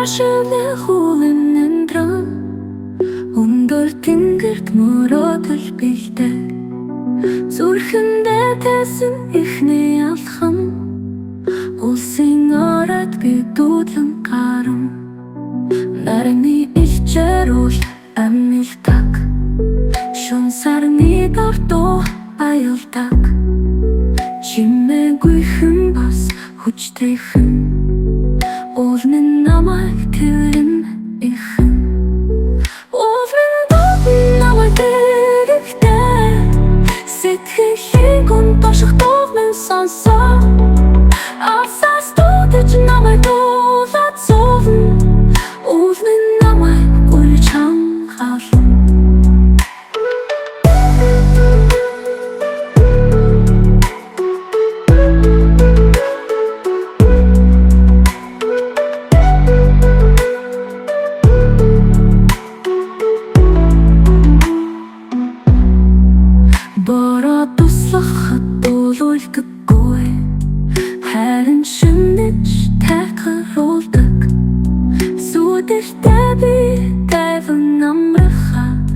Ашиглы хуулын драм өндөр тэнгэрт мөрөөдөл бэлдээ зүрхэндээ тэсэн ихний алхам улсын оройд би дүүдлэн гарам нарны илчээрүүл амьлдаг шун сарны дортоо аялдаг чимээгүйхэн бас хүчтэйхэн уулын намайг тэрэн ихэн уулын намайг дэрэгтэй сэтгэлийн гүн тоших дуугмын сонсоо алсаас дуудаж намайг дуулаад зовно уулын намайг гүйлж хамгаална Бороо туслахад дуулуулдаггүй харин шинэж тайхруулдаг сүдэртэй би тайван амрахад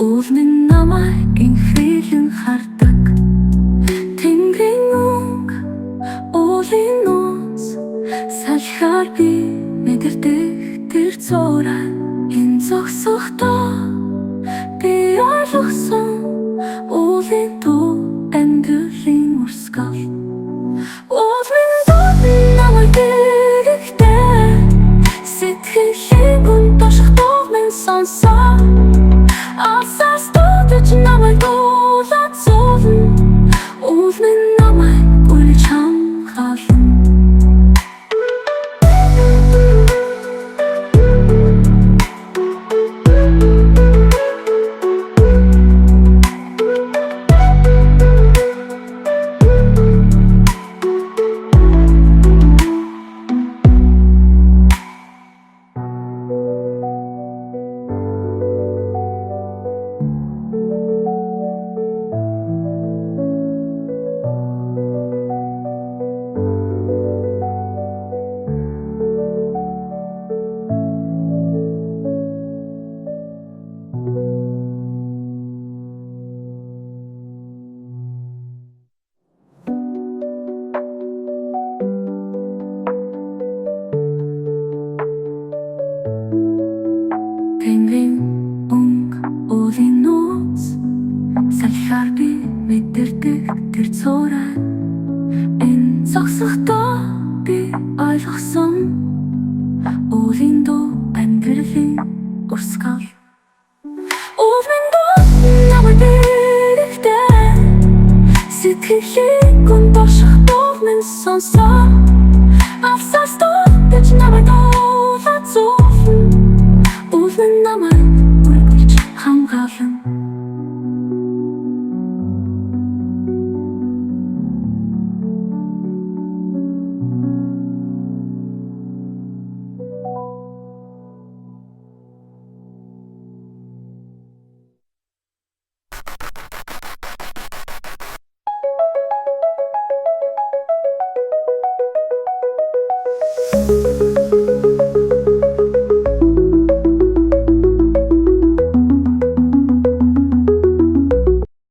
уулын намайг инхрийлэн хардаг тэнгэрийн өнгө уулын нууц салхиар би мэдэрдэг тэр зураа энэ зогсохдоо би ойлгосон уулын дуу амьдралын урсгал уулын намайг дэрэгтэй сэтгэлийн гүн тоших дуугмын сонсоо алсаас дуудаж намайг дуулаад зовно уулын намайг гүйлж хамгаална Тэнгэрийн өнгө уулын нууц салхиар би мэдэрдэг тэр зураа энэ зогсохдоо би ойлгосон уулын дуу амьдралын урсгал уулын дуу намайг дэрэгтэй сэтгэлийн гүн тоших дуугмын сонсоо